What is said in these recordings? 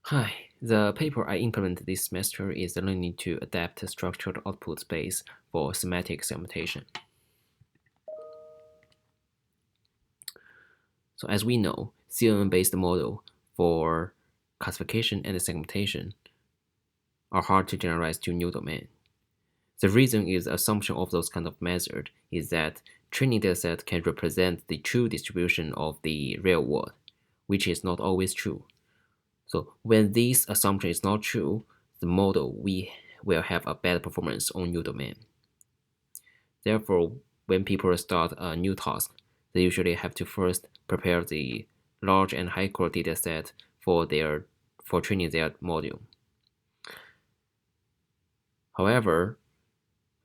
Hi, the paper I implemented this semester is the learning to adapt structured output space for semantic segmentation. So as we know, CNN-based model for classification and segmentation are hard to generalize to new domain. The reason is the assumption of those kind of method is that training dataset can represent the true distribution of the real world, which is not always true. So when this assumption is not true, the model will have a bad performance on new domain. Therefore, when people start a new task, they usually have to first prepare the large and high quality dataset for training their module. However,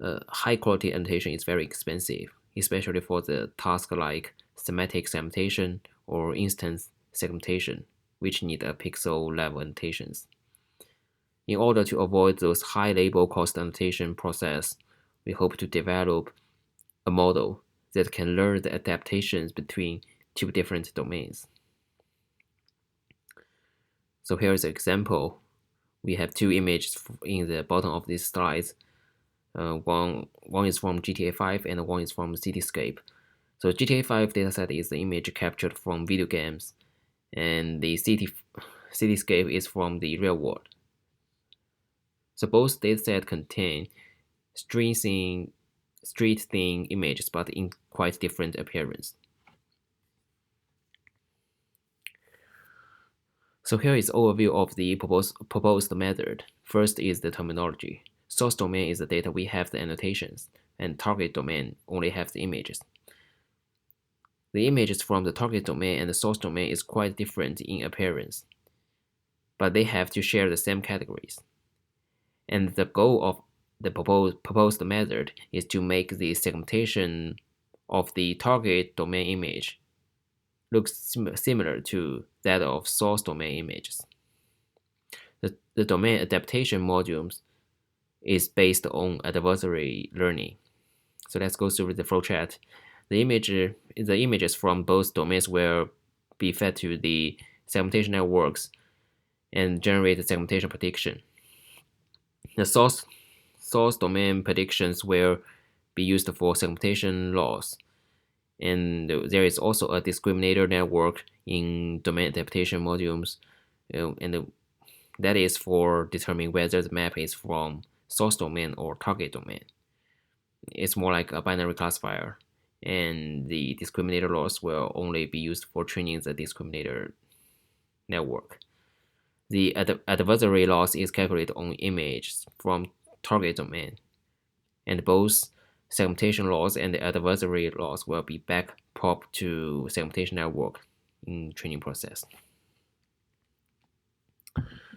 high quality annotation is very expensive, especially for the task like semantic segmentation or instance segmentation, which need a pixel level annotations. In order to avoid those high label cost annotation process, we hope to develop a model that can learn the adaptations between two different domains. So here is an example. We have two images in the bottom of this slide. One is from GTA 5 and one is from Cityscape. So GTA 5 dataset is the image captured from video games, and the Cityscape is from the real world. So both datasets contain street thing images, but in quite different appearance. So here is overview of the proposed method. First is the terminology. Source domain is the data we have the annotations, and target domain only have the images. The images from the target domain and the source domain is quite different in appearance, but they have to share the same categories. And the goal of the proposed method is to make the segmentation of the target domain image look similar to that of source domain images. The domain adaptation modules is based on adversary learning. So let's go through the flowchart. The images from both domains will be fed to the segmentation networks and generate the segmentation prediction. The source domain predictions will be used for segmentation loss. And there is also a discriminator network in domain adaptation modules, and that is for determining whether the map is from source domain or target domain. It's more like a binary classifier, and the discriminator loss will only be used for training the discriminator network. The adversary loss is calculated on images from target domain, and both segmentation loss and the adversary loss will be backpropped to segmentation network in training process.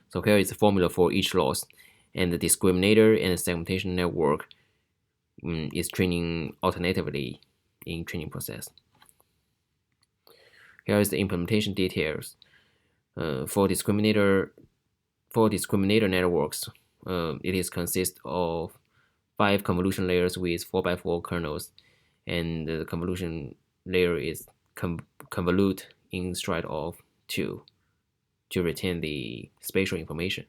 So here is the formula for each loss, and the discriminator and the segmentation network is training alternatively in training process. Here is the implementation details. For discriminator networks, it is consist of 5 convolution layers with 4x4 kernels, and the convolution layer is convolute instead of 2 to retain the spatial information.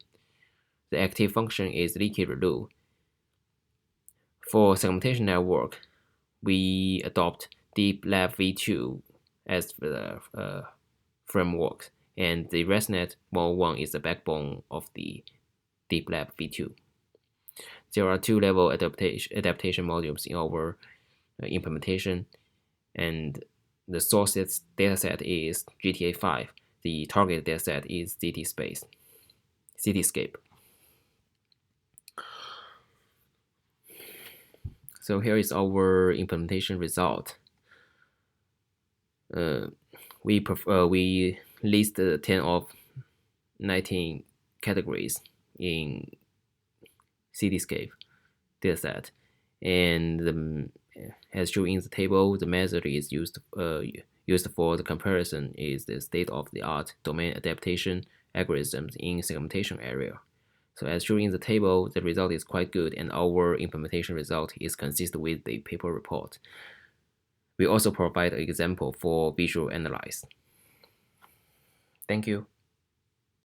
The active function is leaky ReLU. For segmentation network, we adopt DeepLab v2 as the framework, and the ResNet 101 is the backbone of the DeepLab v2. There are 2-level adaptation modules in our implementation, and the source dataset is GTA 5. The target dataset is Cityscape. So here is our implementation result. We list 10 of 19 categories in Cityscape dataset, and as shown in the table, the method is used for the comparison is the state-of-the-art domain adaptation algorithms in segmentation area. So as shown in the table, the result is quite good, and our implementation result is consistent with the paper report. We also provide an example for visual analysis. Thank you.